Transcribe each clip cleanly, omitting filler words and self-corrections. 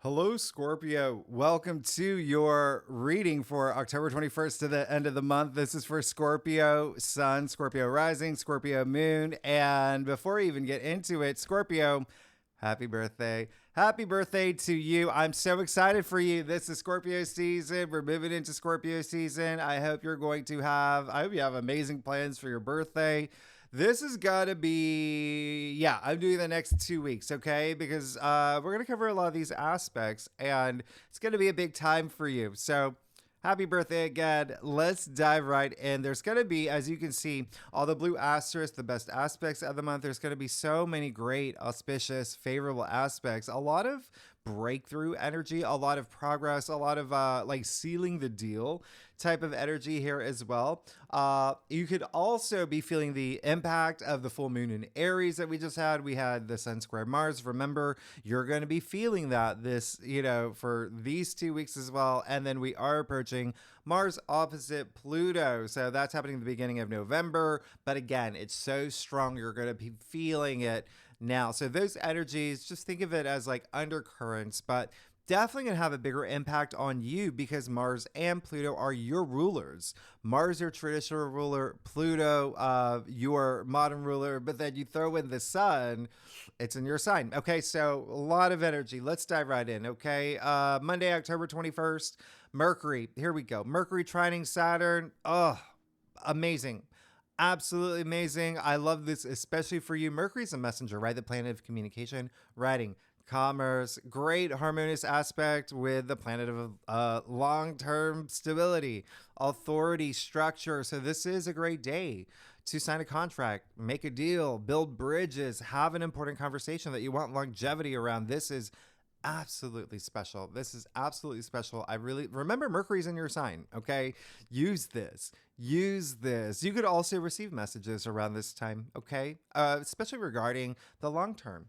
Hello, Scorpio. Welcome to your reading for October 21st to the end of the month. This is for Scorpio Sun, Scorpio Rising, Scorpio Moon. And before we even get into it, Scorpio, happy birthday. Happy birthday to you. I'm so excited for you. This is Scorpio season. We're moving into Scorpio season. I hope I hope you have amazing plans for your birthday. This is gotta be, yeah, I'm doing the next 2 weeks, okay? Because we're gonna cover a lot of these aspects and it's gonna be a big time for you. So, happy birthday again. Let's dive right in. There's going to be, as you can see, all the blue asterisks, the best aspects of the month. There's going to be so many great, auspicious, favorable aspects. A lot of breakthrough energy, a lot of progress, a lot of like sealing the deal type of energy here as well. You could also be feeling the impact of the full moon in Aries that we just had. We had the Sun square Mars. Remember, you're going to be feeling that for these 2 weeks as well. And then we are approaching Mars opposite Pluto. So that's happening at the beginning of November. But again, it's so strong. You're going to be feeling it now. So those energies, just think of it as like undercurrents, but definitely going to have a bigger impact on you because Mars and Pluto are your rulers. Mars, your traditional ruler, Pluto, your modern ruler, but then you throw in the sun, it's in your sign. Okay, so a lot of energy. Let's dive right in. Okay, Monday, October 21st, Mercury. Here we go. Mercury trining Saturn. Oh, amazing. Absolutely amazing. I love this, especially for you. Mercury's a messenger, right? The planet of communication, writing, commerce. Great harmonious aspect with the planet of long term stability, authority, structure. So, this is a great day to sign a contract, make a deal, build bridges, have an important conversation that you want longevity around. This is absolutely special. This is absolutely special. I really remember Mercury's in your sign. Okay. Use this. Use this. You could also receive messages around this time. Okay. Especially regarding the long term,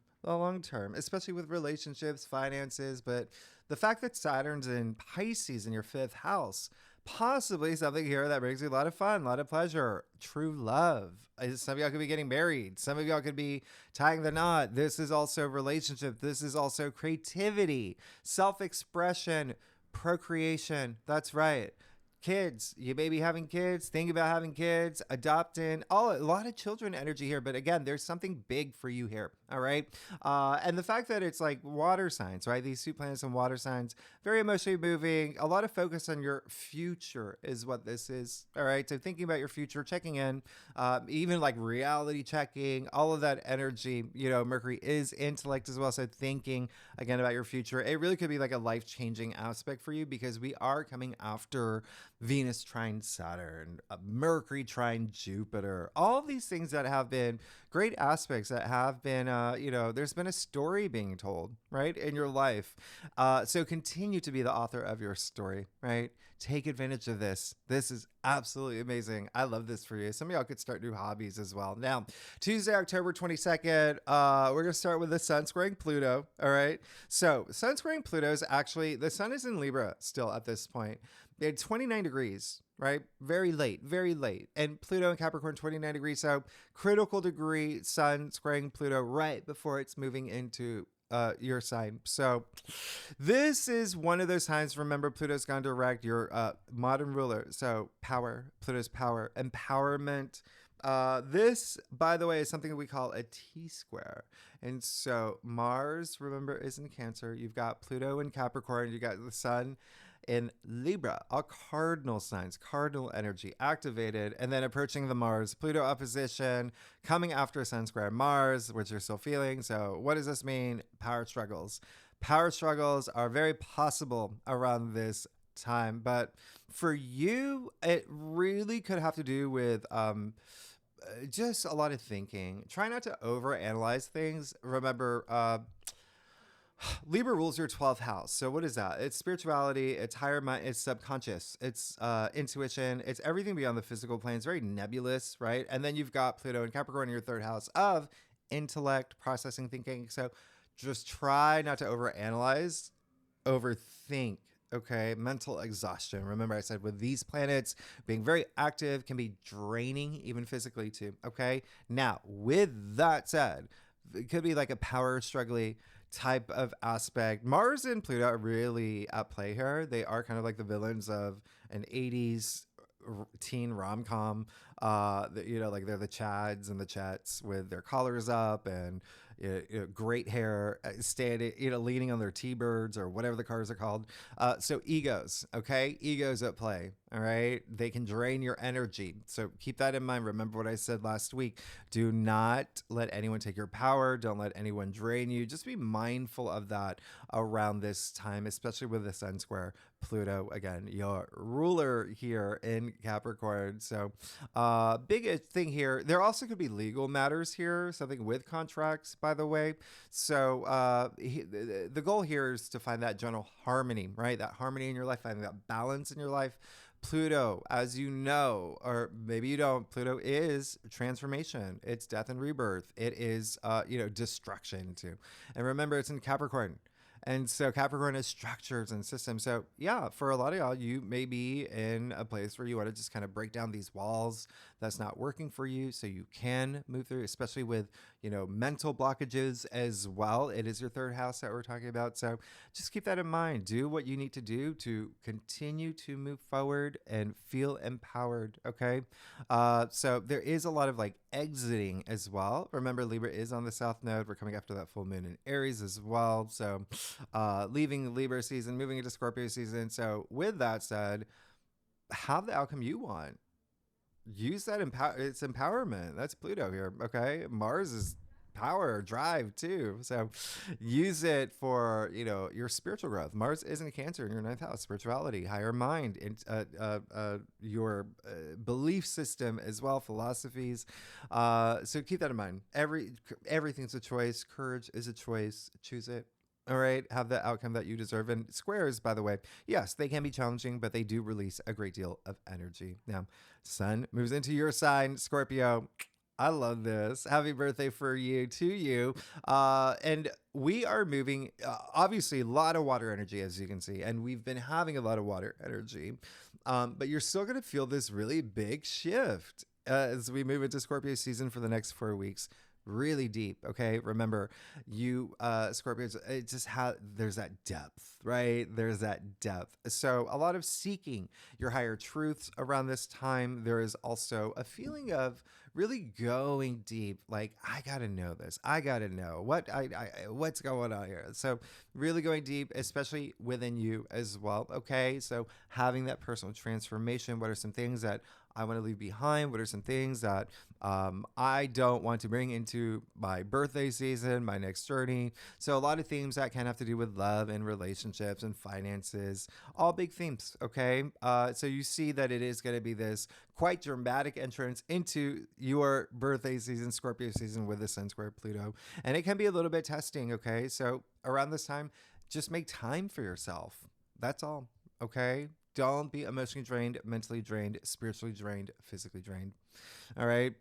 especially with relationships, finances. But the fact that Saturn's in Pisces in your fifth house, possibly something here that brings you a lot of fun, a lot of pleasure, true love. Some of y'all could be getting married. Some of y'all could be tying the knot. This is also relationship. This is also creativity, self-expression, procreation. That's right. Kids, you may be having kids, think about having kids, adopting, a lot of children energy here. But again, there's something big for you here. All right. And the fact that it's like water signs, right? These two planets and water signs, very emotionally moving. A lot of focus on your future is what this is. All right. So thinking about your future, checking in, even like reality checking, all of that energy. Mercury is intellect as well. So thinking again about your future, it really could be like a life changing aspect for you because we are coming after Venus trine Saturn, Mercury trine Jupiter, all of these things that have been great aspects that have been, there's been a story being told, right, in your life. So continue to be the author of your story, right? Take advantage of this. This is absolutely amazing. I love this for you. Some of y'all could start new hobbies as well. Now, Tuesday, October 22nd, we're going to start with the sun squaring Pluto. All right. So, sun squaring Pluto is actually, the sun is in Libra still at this point. They had 29 degrees, right? Very late, very late. And Pluto and Capricorn, 29 degrees. So, critical degree sun squaring Pluto right before it's moving into your sign. So this is one of those times. Remember, Pluto's gone direct, your modern ruler. So power, Pluto's power, empowerment. This, by the way, is something we call a T-square. And so Mars, remember, is in Cancer. You've got Pluto in Capricorn. You got the sun in Libra, all cardinal signs, cardinal energy activated, and then approaching the Mars Pluto opposition, coming after Sun square Mars, which you're still feeling. So, what does this mean? Power struggles. Power struggles are very possible around this time, but for you, it really could have to do with just a lot of thinking. Try not to overanalyze things. Remember, Libra rules your 12th house. So what is that? It's spirituality, it's higher mind, it's subconscious, it's intuition, it's everything beyond the physical plane. It's very nebulous, right? And then you've got Pluto and Capricorn in your third house of intellect, processing, thinking. So just try not to overanalyze, overthink. Okay, mental exhaustion. Remember, I said with these planets being very active can be draining, even physically, too. Okay, now with that said, it could be like a power struggling type of aspect. Mars and Pluto are really at play here. They are kind of like the villains of an 80s teen rom-com. Like they're the Chads and the Chets with their collars up and great hair, standing, leaning on their T-birds or whatever the cars are called. So egos, okay? Egos at play, all right? They can drain your energy. So keep that in mind. Remember what I said last week. Do not let anyone take your power. Don't let anyone drain you. Just be mindful of that around this time, especially with the Sun square Pluto, again, your ruler here in Capricorn. So big thing here. There also could be legal matters here, something with contracts, by the way. So the goal here is to find that general harmony, right? That harmony in your life, finding that balance in your life. Pluto, as you know, or maybe you don't, Pluto is transformation. It's death and rebirth. It is, destruction too. And remember, it's in Capricorn. And so Capricorn is structures and systems. So yeah, for a lot of y'all, you may be in a place where you want to just kind of break down these walls that's not working for you so you can move through, especially with, mental blockages as well. It is your third house that we're talking about. So just keep that in mind. Do what you need to do to continue to move forward and feel empowered. Okay. So there is a lot of like exiting as well. Remember, Libra is on the South Node. We're coming after that full moon in Aries as well. So leaving Libra season, moving into Scorpio season. So with that said, have the outcome you want. Use that it's empowerment. That's Pluto here. Okay. Mars is power, drive too. So use it for, your spiritual growth. Mars is in Cancer in your ninth house, spirituality, higher mind, your belief system as well, philosophies. So keep that in mind. Everything's a choice. Courage is a choice. Choose it. All right, have the outcome that you deserve. And squares, by the way, yes, they can be challenging, but they do release a great deal of energy. Now, Sun moves into your sign, Scorpio. I love this. Happy birthday to you. And we are moving, obviously, a lot of water energy, as you can see, and we've been having a lot of water energy. But you're still going to feel this really big shift as we move into Scorpio season for the next 4 weeks. Really deep. Okay. Remember, you, Scorpios, it just there's that depth, right? There's that depth. So a lot of seeking your higher truths around this time. There is also a feeling of really going deep. Like, I got to know this. I got to know what's going on here. So really going deep, especially within you as well. Okay. So having that personal transformation. What are some things that I want to leave behind? What are some things that I don't want to bring into my birthday season, my next journey? So a lot of themes that can have to do with love and relationships and finances, all big themes. Okay. So you see that it is going to be this quite dramatic entrance into your birthday season, Scorpio season, with the Sun square Pluto. And it can be a little bit testing. Okay. So around this time, just make time for yourself. That's all. Okay. Don't be emotionally drained, mentally drained, spiritually drained, physically drained. All right.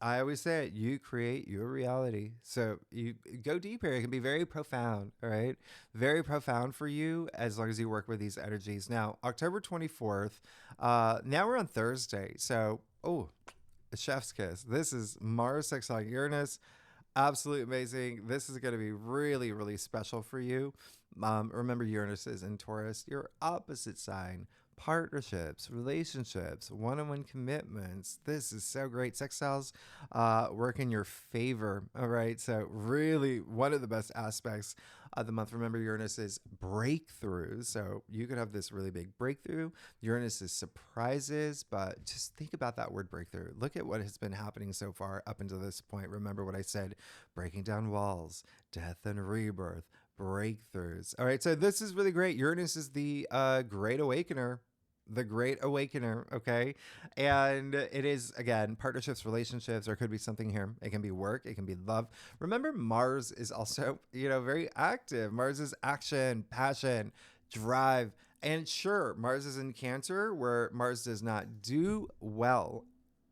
I always say it, you create your reality. So you go deeper. It can be very profound. All right. Very profound for you as long as you work with these energies. Now, October 24th, now we're on Thursday. So, a chef's kiss. This is Mars sextile Uranus. Absolutely amazing. This is going to be really, really special for you. Remember, Uranus is in Taurus, your opposite sign. Partnerships, relationships, one-on-one commitments. This is so great. Sextiles work in your favor. All right. So really one of the best aspects of the month. Remember, Uranus is breakthroughs. So you could have this really big breakthrough. Uranus is surprises, but just think about that word breakthrough. Look at what has been happening so far up until this point. Remember what I said, breaking down walls, death and rebirth, breakthroughs. All right. So this is really great. Uranus is the great awakener. The Great Awakener, okay? And it is, again, partnerships, relationships. There could be something here. It can be work. It can be love. Remember, Mars is also, very active. Mars is action, passion, drive. And sure, Mars is in Cancer, where Mars does not do well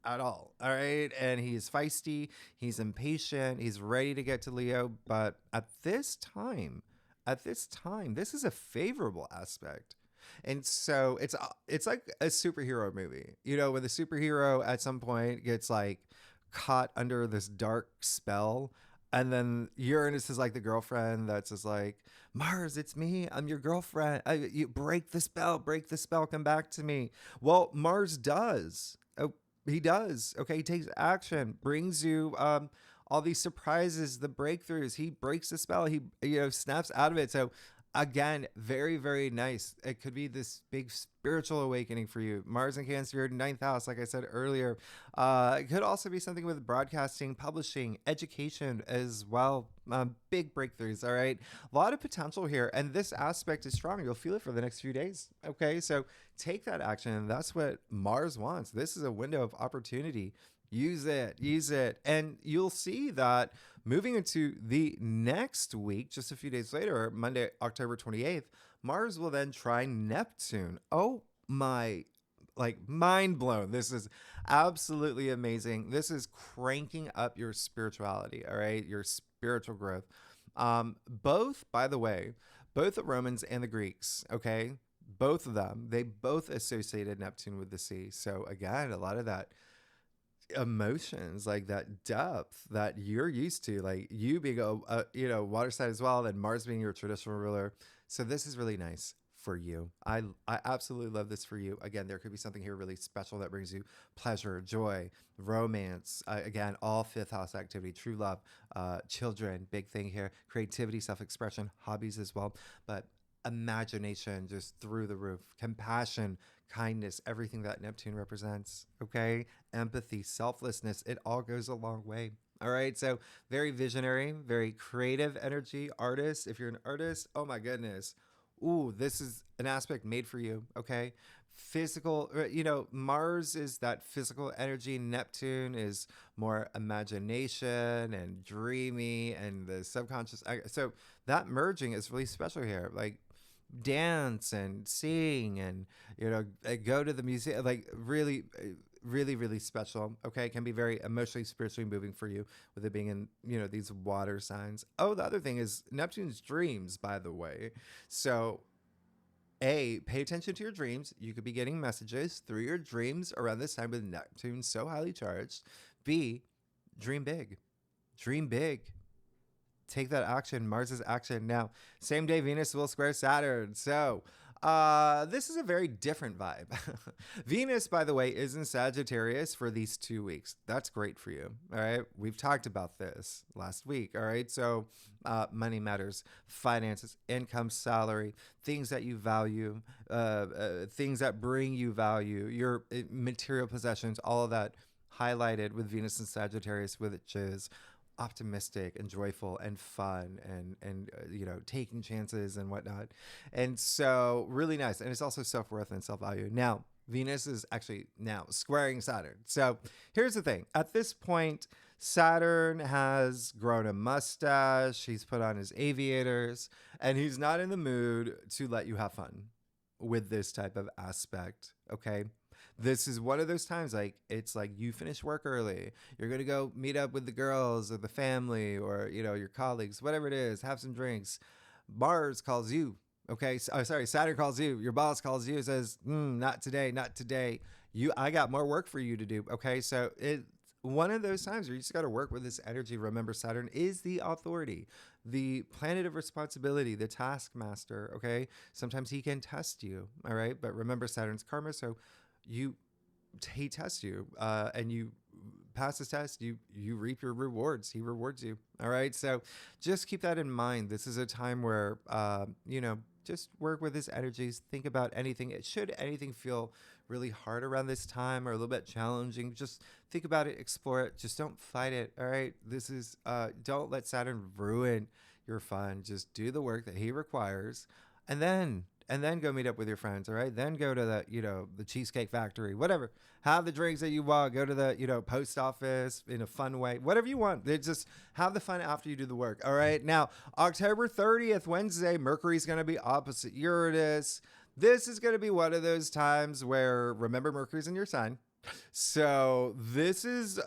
at all right? And he's feisty. He's impatient. He's ready to get to Leo. But at this time, this is a favorable aspect. And so it's like a superhero movie, when the superhero at some point gets like caught under this dark spell. And then Uranus is like the girlfriend that's just like, Mars, it's me. I'm your girlfriend. You break the spell, come back to me. Well, Mars does. Oh, he does. Okay, he takes action, brings you all these surprises, the breakthroughs. He breaks the spell. He snaps out of it. So again, very, very nice. It could be this big spiritual awakening for you. Mars and Cancer, your ninth house, like I said earlier. It could also be something with broadcasting, publishing, education as well. Big breakthroughs, all right? A lot of potential here. And this aspect is strong. You'll feel it for the next few days, okay? So take that action. And that's what Mars wants. This is a window of opportunity. Use it. And you'll see that moving into the next week, just a few days later, Monday, October 28th, Mars will then try Neptune. Oh my, like mind blown. This is absolutely amazing. This is cranking up your spirituality, all right? Your spiritual growth. Both, by the way, both the Romans and the Greeks, okay? Both of them, they both associated Neptune with the sea. So again, a lot of that emotions, like that depth that you're used to, like you being a water side as well, and Mars being your traditional ruler. So this is really nice for you. I absolutely love this for you. Again, there could be something here really special that brings you pleasure, joy, romance. Again, all fifth house activity, true love, children, big thing here, creativity, self-expression, hobbies as well, but imagination just through the roof, compassion, kindness, everything that Neptune represents. Okay, empathy, selflessness, it all goes a long way. All right, so very visionary, very creative energy, artist. If you're an artist, oh my goodness. Ooh, this is an aspect made for you, okay? Physical, Mars is that physical energy. Neptune is more imagination and dreamy and the subconscious. So that merging is really special here. Like, dance and sing and go to the museum, like really really special. Okay, it can be very emotionally, spiritually moving for you with it being in these water signs. Oh, the other thing is Neptune's dreams, by the way. So pay attention to your dreams. You could be getting messages through your dreams around this time with Neptune so highly charged. B, dream big. Dream big. Take that action. Mars's action. Now, same day Venus will square Saturn. So this is a very different vibe. Venus, by the way, is in Sagittarius for these 2 weeks. That's great for you. All right. We've talked about this last week. All right. So money matters, finances, income, salary, things that you value, things that bring you value, your material possessions, all of that highlighted with Venus and Sagittarius, which is optimistic and joyful and fun and taking chances and whatnot. And so really nice. And it's also self-worth and self-value. Now Venus is actually now squaring Saturn. So here's the thing. At this point, Saturn has grown a mustache, he's put on his aviators, and he's not in the mood to let you have fun with this type of aspect. Okay, this is one of those times, like, it's like you finish work early, you're gonna go meet up with the girls or the family or your colleagues, whatever it is, have some drinks. Mars calls you. Okay, Saturn calls you. Your boss calls you and says, not today, not today. I got more work for you to do. Okay, so it's one of those times where you just got to work with this energy. Remember, Saturn is the authority, the planet of responsibility, the taskmaster. Okay, sometimes he can test you. All right, but remember, Saturn's karma. So he tests you, and you pass this test, you reap your rewards. He rewards you. All right, so just keep that in mind. This is a time where just work with his energies. Think about anything. Should anything feel really hard around this time or a little bit challenging, just think about it, explore it. Just don't fight it. All right, this is don't let Saturn ruin your fun. Just do the work that he requires, and then go meet up with your friends. All right, then go to the Cheesecake Factory, whatever. Have the drinks that you want. Go to the post office in a fun way, whatever you want. Just have the fun after you do the work. All right, now October 30th, Wednesday, Mercury's going to be opposite Uranus. This is going to be one of those times where, remember, Mercury's in your sign. So this is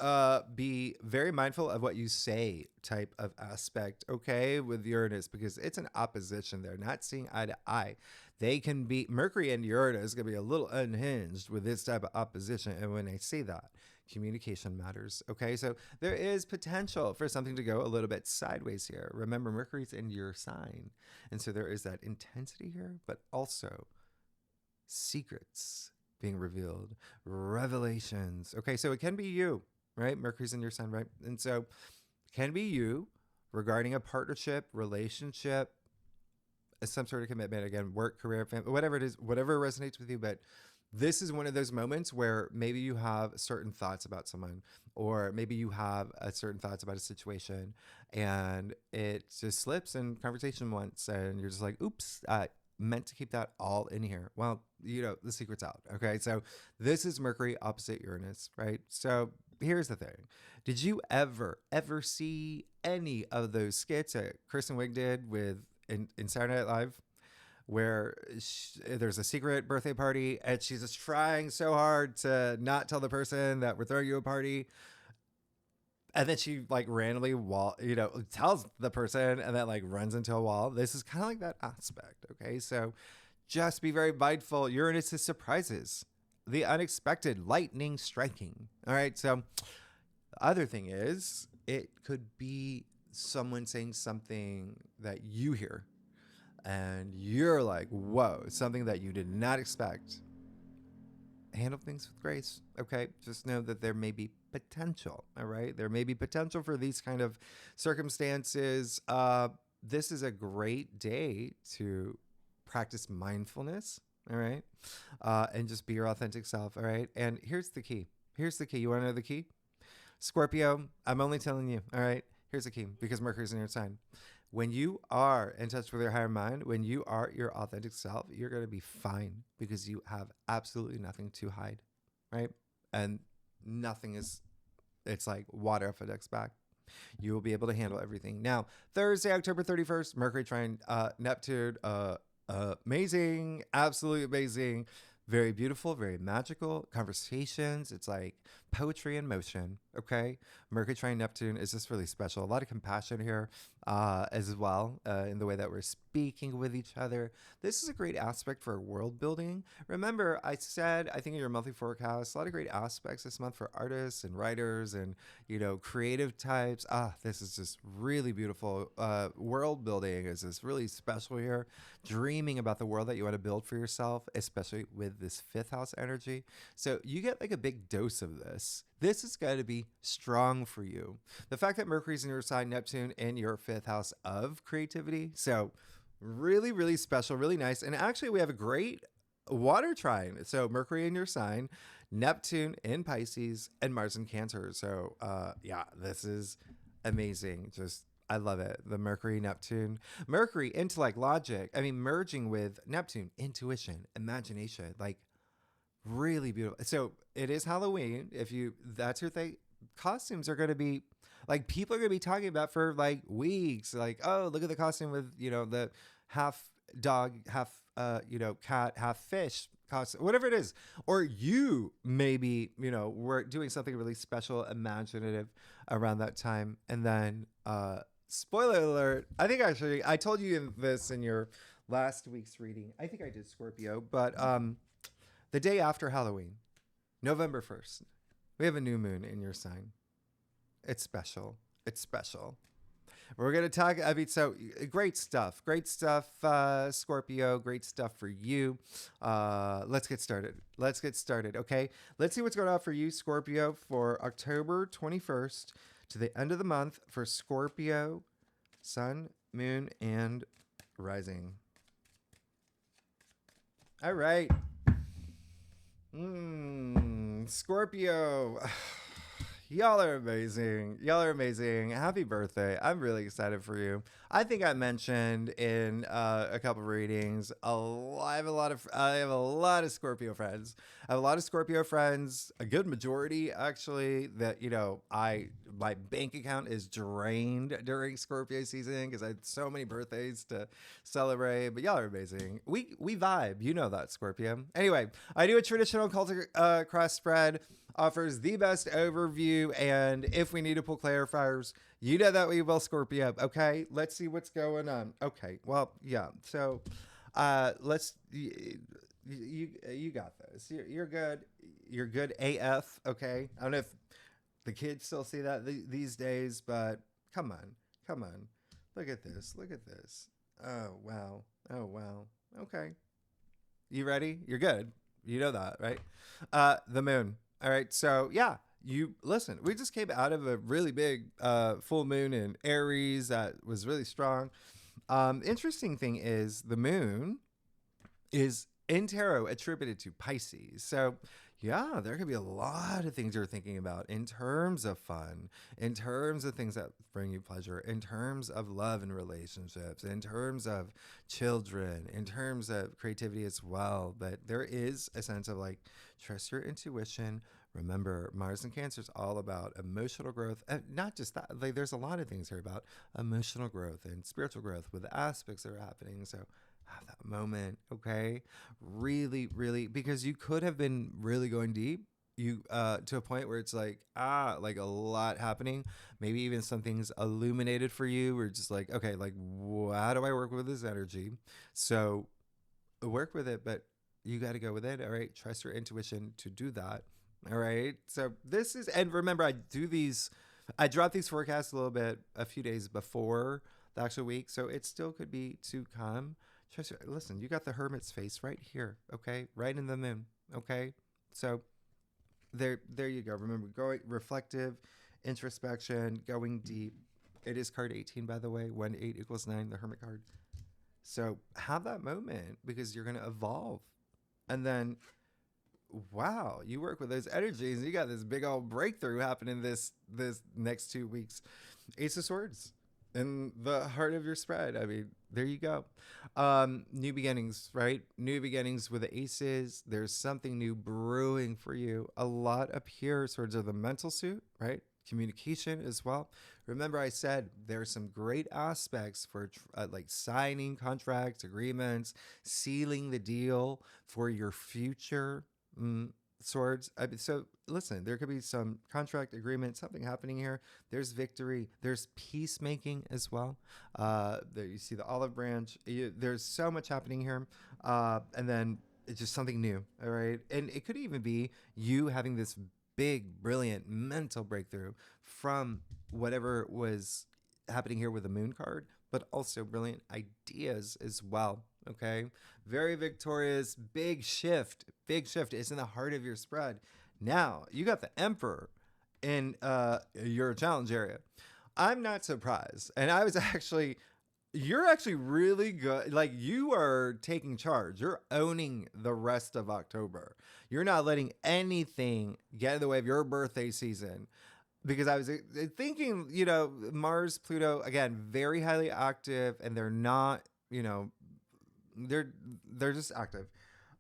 be very mindful of what you say type of aspect, okay, with Uranus, because it's an opposition. They're not seeing eye to eye. They can be Mercury and Uranus can be a little unhinged with this type of opposition. And when I say that, communication matters. Okay. So there is potential for something to go a little bit sideways here. Remember, Mercury's in your sign. And so there is that intensity here, but also secrets being revealed, revelations. Okay, so it can be you, right? Mercury's in your sign, right? And so it can be you regarding a partnership, relationship, some sort of commitment, again, work, career, family, whatever it is, whatever resonates with you. But this is one of those moments where maybe you have certain thoughts about someone, or maybe you have a certain thoughts about a situation, and it just slips in conversation once, and you're just like, oops, meant to keep that all in here. Well, the secret's out. Okay. So this is Mercury opposite Uranus, right? So here's the thing. Did you ever see any of those skits that Kristen Wiig did in Saturday Night Live, where there's a secret birthday party and she's just trying so hard to not tell the person that we're throwing you a party, and then she like randomly tells the person and then like runs into a wall. This is kind of like that aspect. Okay. So just be very mindful. Uranus is surprises, the unexpected, lightning striking. All right. So the other thing is it could be someone saying something that you hear and you're like, whoa, something that you did not expect. Handle things with grace. Okay. Just know that there may be potential. All right. There may be potential for these kind of circumstances. This is a great day to practice mindfulness. All right. And just be your authentic self. All right. And here's the key. You want to know the key? Scorpio, I'm only telling you. All right. Here's the key, because Mercury's in your sign. When you are in touch with your higher mind, when you are your authentic self, you're going to be fine because you have absolutely nothing to hide, right? And it's like water off a duck's back. You will be able to handle everything. Now, Thursday, October 31st, Mercury trine Neptune, amazing, absolutely amazing. Very beautiful, very magical conversations. It's like poetry in motion. Okay. Mercury trine Neptune is just really special. A lot of compassion here as well in the way that we're speaking with each other. This is a great aspect for world building. Remember, I said, I think in your monthly forecast, a lot of great aspects this month for artists and writers and, creative types. This is just really beautiful. World building is just really special here. Dreaming about the world that you want to build for yourself, especially with this fifth house energy. So you get like a big dose of this. This is going to be strong for you. The fact that Mercury's in your sign, Neptune in your fifth house of creativity. So really, really special, really nice. And actually, we have a great water trine. So Mercury in your sign, Neptune in Pisces, and Mars in Cancer. So this is amazing. I love it. The Mercury, intellect, logic. I mean, merging with Neptune, intuition, imagination, like really beautiful. So it is Halloween. That's your thing. Costumes are going to be like, people are going to be talking about for like weeks. Like, oh, look at the costume with, the half dog, half, cat, half fish costume, whatever it is. Or you maybe, we're doing something really special, imaginative around that time. And then, spoiler alert, I think actually I told you this in your last week's reading. I think I did, Scorpio, but the day after Halloween, November 1st, we have a new moon in your sign. It's special. We're going to talk, so great stuff, Scorpio, great stuff for you. Let's get started. Okay. Let's see what's going on for you, Scorpio, for October 21st to the end of the month for Scorpio, sun, moon, and rising. All right. Scorpio. Y'all are amazing. Happy birthday. I'm really excited for you. I think I mentioned in a couple of readings, I have a lot of Scorpio friends. A good majority actually, that, my bank account is drained during Scorpio season because I had so many birthdays to celebrate. But y'all are amazing. We vibe. You know that, Scorpio. Anyway, I do a traditional Celtic cross spread. offers the best overview. And if we need to pull clarifiers, you know that we will, Scorpio. Okay, let's see what's going on. Okay, well, yeah. So, let's you got this. You're good. You're good AF. Okay. I don't know if the kids still see that these days, but come on, come on. Look at this. Look at this. Oh wow. Oh wow. Okay. You ready? You're good. You know that, right? The moon. All right. So yeah, you listen. We just came out of a really big full moon in Aries that was really strong. Interesting thing is the moon is in tarot attributed to Pisces. So yeah, there could be a lot of things you're thinking about in terms of fun, in terms of things that bring you pleasure, in terms of love and relationships, in terms of children, in terms of creativity as well. But there is a sense of like, trust your intuition. Remember, Mars and Cancer is all about emotional growth. And not just that, like, there's a lot of things here about emotional growth and spiritual growth with aspects that are happening. So have that moment, okay? Really, really, because you could have been really going deep. You to a point where it's like a lot happening. Maybe even some things illuminated for you. We're just like, okay, like how do I work with this energy? So work with it, but you got to go with it. All right, trust your intuition to do that. All right. So this is, and remember, I dropped these forecasts a little bit a few days before the actual week, so it still could be to come. Listen, you got the hermit's face right here, okay? Right in the moon, okay? So there you go. Remember, going reflective, introspection, going deep. It is card 18, by the way. 1 8 equals 9, the hermit card. So have that moment because you're gonna evolve, and then wow, you work with those energies. You got this big old breakthrough happening this next 2 weeks. Ace of Swords in the heart of your spread. I mean, there you go. New beginnings, right? New beginnings with the aces. There's something new brewing for you. A lot up here, swords of the mental suit, right? Communication as well. Remember, I said there are some great aspects for like signing contracts, agreements, sealing the deal for your future. Swords. So listen, there could be some contract agreement, something happening here. There's victory. There's peacemaking as well. There you see the olive branch. There's so much happening here. And then it's just something new. All right. And it could even be you having this big, brilliant mental breakthrough from whatever was happening here with the moon card, but also brilliant ideas as well. Okay. Very victorious. Big shift. Big shift is in the heart of your spread. Now you got the Emperor in your challenge area. I'm not surprised. And I was actually, you're actually really good. Like you are taking charge. You're owning the rest of October. You're not letting anything get in the way of your birthday season. Because I was thinking, Mars, Pluto, again, very highly active, and they're not, they're just active.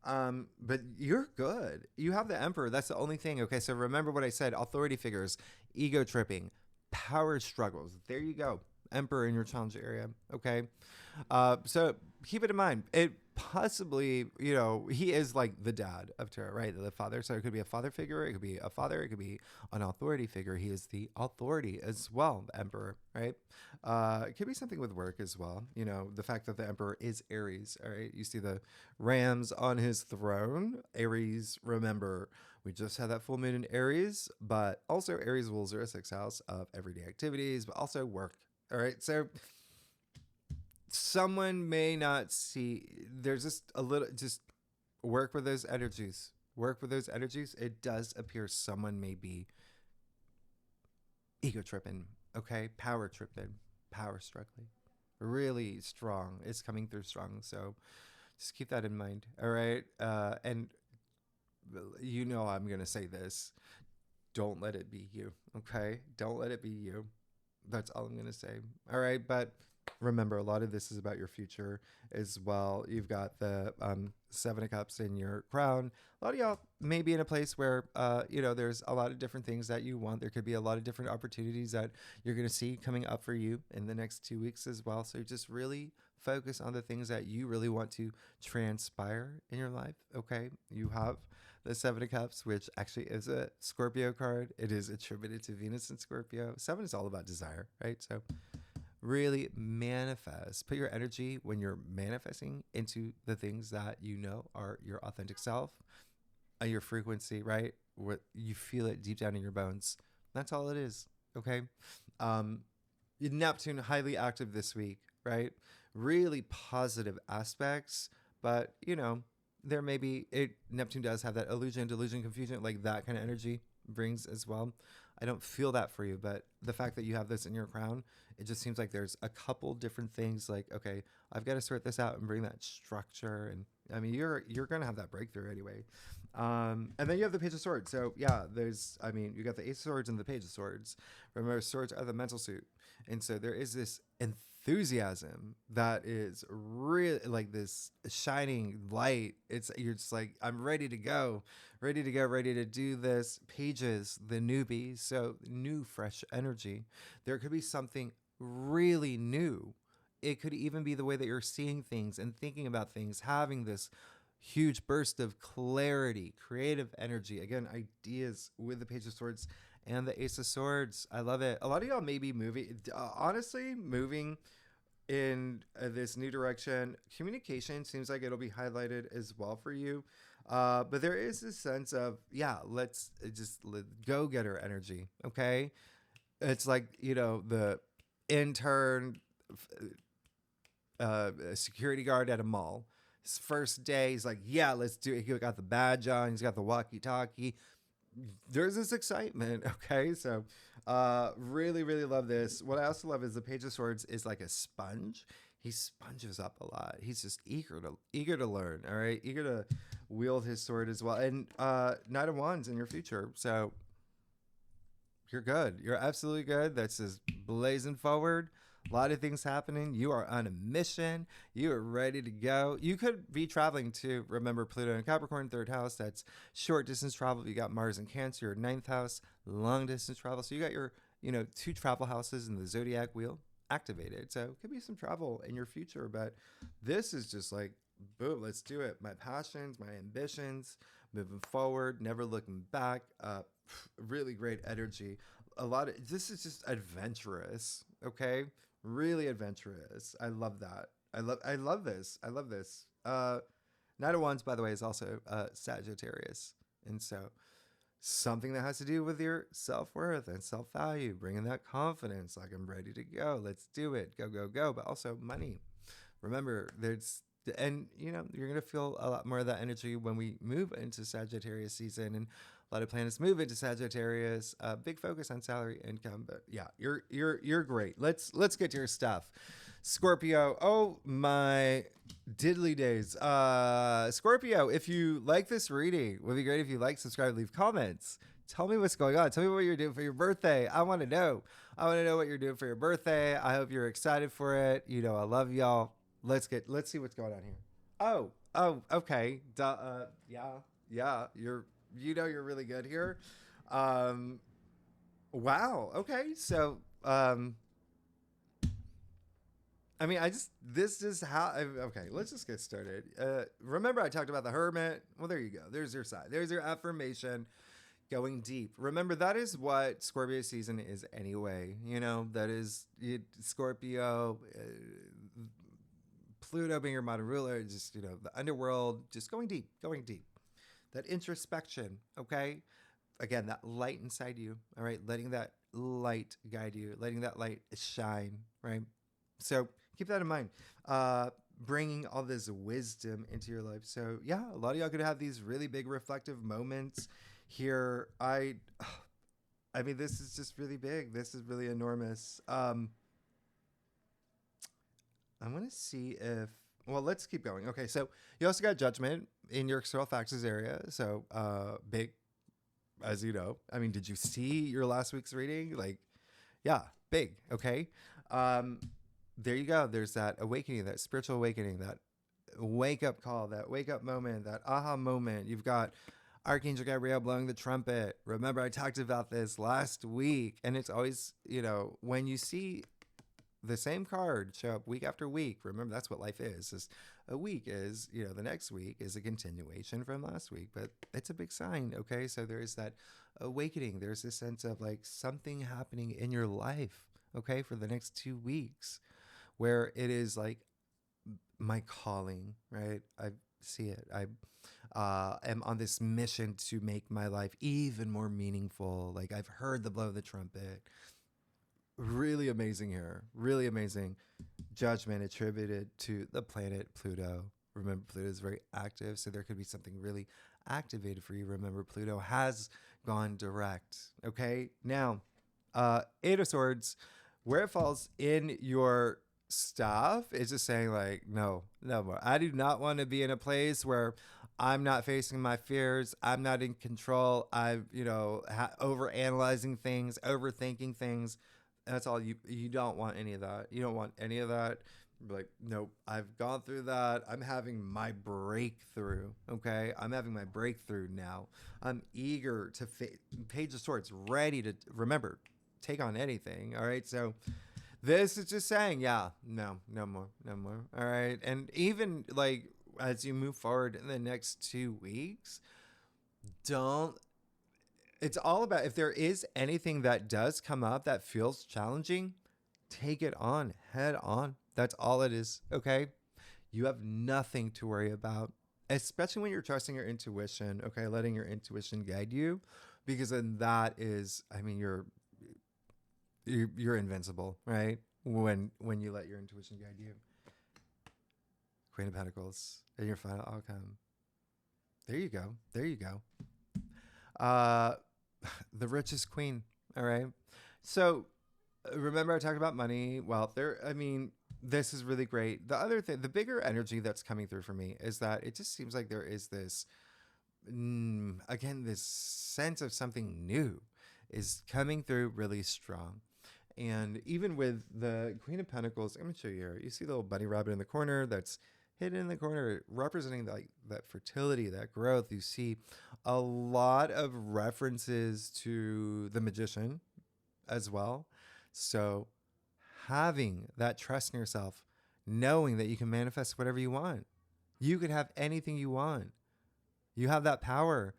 But you're good. You have the Emperor. That's the only thing. Okay, so remember what I said: authority figures, ego tripping, power struggles. There you go. Emperor in your challenge area. Okay, so keep it in mind. It possibly, he is like the dad of tarot, right? The father. So it could be a father figure. It could be a father. It could be an authority figure. He is the authority as well, the Emperor, right? It could be something with work as well. The fact that the Emperor is Aries, all right? You see the rams on his throne. Aries, remember, we just had that full moon in Aries, but also Aries rules your sixth house of everyday activities, but also work. All right. So someone may not see, there's just a little, just work with those energies. Work with those energies. It does appear someone may be ego tripping. Okay. Power tripping, power struggling. Really strong. It's coming through strong. So just keep that in mind. All right. And I'm going to say this. Don't let it be you. Okay. Don't let it be you. That's all I'm going to say. All right. But remember, a lot of this is about your future as well. You've got the 7 of Cups in your crown. A lot of y'all may be in a place where, there's a lot of different things that you want. There could be a lot of different opportunities that you're going to see coming up for you in the next 2 weeks as well. So just really Focus on the things that you really want to transpire in your life. Okay. You have the Seven of Cups, which actually is a Scorpio card. It is attributed to Venus and Scorpio. Seven is all about desire, right? So really manifest. Put your energy when you're manifesting into the things that you know are your authentic self, your frequency, right? What you feel it deep down in your bones. That's all it is. Okay. Um, Neptune highly active this week, right? Really positive aspects, but there may be Neptune does have that illusion, delusion, confusion, like that kind of energy brings as well. I don't feel that for you, but the fact that you have this in your crown, it just seems like there's a couple different things like, okay, I've got to sort this out and bring that structure. And I mean, you're going to have that breakthrough anyway. And then you have the Page of Swords. So yeah, you got the Ace of Swords and the Page of Swords. Remember, swords are the mental suit. And so there is this enthusiasm that is really like this shining light. You're just like, I'm ready to go, ready to do this. Pages, the newbie. So new, fresh energy. There could be something really new. It could even be the way that you're seeing things and thinking about things, having this huge burst of clarity, creative energy. Again, ideas with the Page of Swords and the Ace of Swords. I love it. A lot of y'all may be moving in this new direction. Communication seems like it'll be highlighted as well for you. But there is this sense of, let's go-getter energy, okay? It's like, the intern, security guard at a mall. His first day, he's like, let's do it. He got the badge on. He's got the walkie-talkie. There's this excitement, okay? So really, really love this. What I also love is the Page of Swords is like a sponge. He sponges up a lot. He's just eager to learn, all right? Eager to wield his sword as well. And Knight of Wands in your future. So you're good. You're absolutely good. That's just blazing forward. A lot of things happening. You are on a mission. You are ready to go. You could be traveling to, remember, Pluto in Capricorn, 3rd house. That's short distance travel. You got Mars in Cancer, your 9th house, long distance travel. So you got your, 2 travel houses in the zodiac wheel activated. So it could be some travel in your future, but this is just like, boom, let's do it. My passions, my ambitions, moving forward, never looking back. Really great energy. This is just adventurous. Okay. Really adventurous. I love that. I love this. Knight of Wands, by the way, is also Sagittarius. And so something that has to do with your self-worth and self-value, bringing that confidence, like I'm ready to go. Let's do it. Go, go, go. But also money. Remember, you're going to feel a lot more of that energy when we move into Sagittarius season, and a lot of planets move into Sagittarius. Big focus on salary income, but yeah, you're great. Let's get to your stuff. Scorpio. Oh my diddly days. Scorpio, if you like this reading, it would be great if you like, subscribe, leave comments. Tell me what's going on. Tell me what you're doing for your birthday. I want to know. What you're doing for your birthday. I hope you're excited for it. I love y'all. Let's see what's going on here. Oh, okay. Yeah. You're really good here. Wow. Okay. So, this is how, okay, let's just get started. Remember I talked about the Hermit? Well, there you go. There's your side. There's your affirmation. Going deep. Remember, that is what Scorpio season is anyway. That is Scorpio, Pluto being your modern ruler, just, the underworld, just going deep. That introspection, okay? Again, that light inside you, all right? Letting that light guide you, letting that light shine, right? So keep that in mind. Bringing all this wisdom into your life. So yeah, a lot of y'all could have these really big reflective moments here. This is just really big. This is really enormous. I'm going to see if, well, let's keep going. Okay, so you also got Judgment in your external factors area. So big, as you know. Did you see your last week's reading? Yeah, big, okay? There you go. There's that awakening, that spiritual awakening, that wake-up call, that wake-up moment, that aha moment. You've got Archangel Gabriel blowing the trumpet. Remember, I talked about this last week, and it's always, when you see the same card show up week after week. Remember, that's what life is a week is, the next week is a continuation from last week, but it's a big sign. Okay. So there's that awakening. There's this sense of like something happening in your life. Okay. For the next 2 weeks where it is like my calling, right? I see it. I am on this mission to make my life even more meaningful. Like I've heard the blow of the trumpet. Really amazing here. Really amazing judgment attributed to the planet Pluto. Remember, Pluto is very active, so there could be something really activated for you. Remember, Pluto has gone direct. Okay, now, Eight of Swords, where it falls in your stuff is just saying like, no, no more. I do not want to be in a place where I'm not facing my fears. I'm not in control. I'm, over analyzing things, overthinking things. That's all you don't want any of that. You don't want any of that. Like, nope, I've gone through that. I'm having my breakthrough. Okay. I'm having my breakthrough now. I'm eager to Page of Swords, ready to remember, take on anything. All right. So this is just saying, yeah, no more, no more. All right. And even like as you move forward in the next 2 weeks, don't it's all about if there is anything that does come up that feels challenging, take it on head on. That's all it is. Okay. You have nothing to worry about, especially when you're trusting your intuition. Okay. Letting your intuition guide you, because then that is, I mean, you're invincible, right? When you let your intuition guide you. Queen of Pentacles and your final outcome. There you go. There you go. The richest queen. All right. So remember I talked about money, wealth there. I mean, this is really great. The other thing, the bigger energy that's coming through for me is that it just seems like there is this, again, this sense of something new is coming through really strong. And even with the Queen of Pentacles, I'm going to show you here. You see the little bunny rabbit in the corner that's hidden in the corner, representing that fertility, that growth. You see a lot of references to the magician as well. So having that trust in yourself, knowing that you can manifest whatever you want. You could have anything you want. You have that power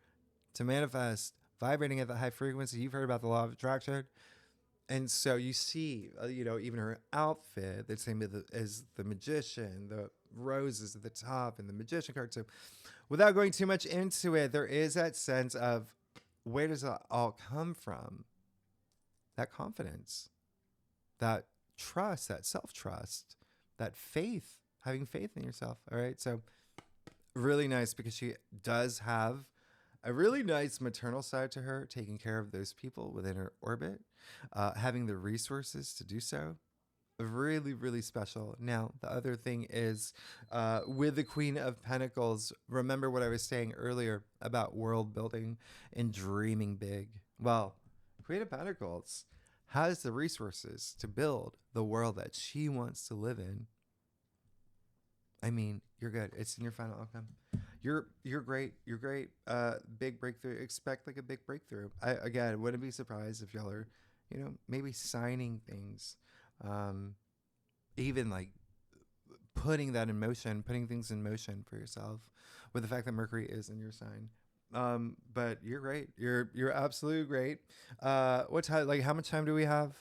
to manifest, vibrating at the high frequency. You've heard about the law of attraction. And so you see, even her outfit, the same as the magician, the roses at the top and the magician card. So without going too much into it, there is that sense of where does it all come from? That confidence, that trust, that self-trust, that faith, having faith in yourself. All right. So really nice because she does have a really nice maternal side to her, taking care of those people within her orbit, having the resources to do so. Really, really special. Now, the other thing is with the Queen of Pentacles, remember what I was saying earlier about world building and dreaming big. Well, Queen of Pentacles has the resources to build the world that she wants to live in. I mean, you're good. It's in your final outcome. You're great. You're great. Big breakthrough. Expect like a big breakthrough. Again, wouldn't be surprised if y'all are, maybe signing things, even like putting that in motion, putting things in motion for yourself, with the fact that Mercury is in your sign. But you're great. You're absolutely great. What time? Like, how much time do we have?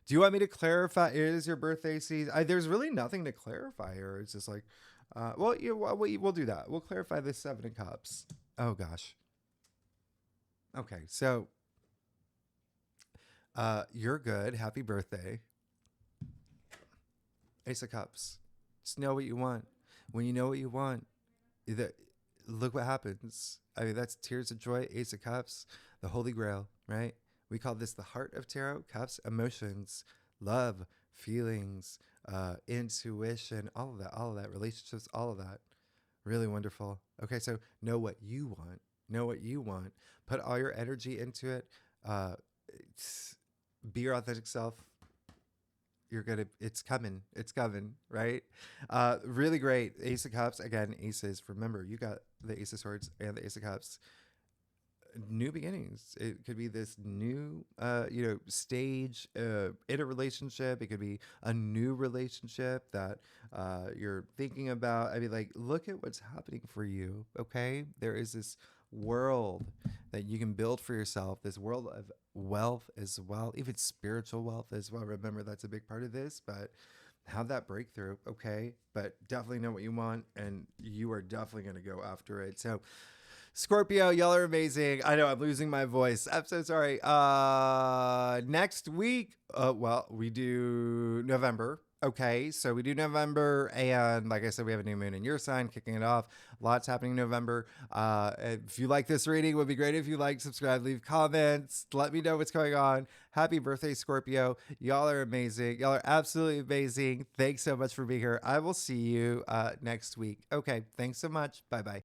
Do you want me to clarify? It is your birthday season. There's really nothing to clarify here. It's just like, we'll do that. We'll clarify this 7 of Cups. Oh gosh. Okay, so you're good. Happy birthday. Ace of Cups. Just know what you want. When you know what you want, look what happens. I mean, that's tears of joy. Ace of Cups, the Holy Grail, right? We call this the heart of tarot. Cups, emotions, love, feelings, intuition, all of that, relationships, all of that. Really wonderful. Okay, so know what you want. Know what you want. Put all your energy into it. Be your authentic self. It's coming, right? Really great. Ace of Cups, again, aces. Remember, you got the Ace of Swords and the Ace of Cups. new beginnings. It could be this new, stage in a relationship. It could be a new relationship that you're thinking about. I mean, like, look at what's happening for you. Okay, there is this world that you can build for yourself. This world of wealth as well, even spiritual wealth as well. Remember, that's a big part of this, but have that breakthrough, okay? But definitely know what you want, and you are definitely going to go after it. So, Scorpio, y'all are amazing. I know I'm losing my voice. I'm so sorry. Next week, we do November. Okay, so we do November, and like I said, we have a new moon in your sign kicking it off. Lots happening in November. If you like this reading, it would be great if you like, subscribe, leave comments. Let me know what's going on. Happy birthday, Scorpio. Y'all are amazing. Y'all are absolutely amazing. Thanks so much for being here. I will see you next week. Okay, thanks so much. Bye-bye.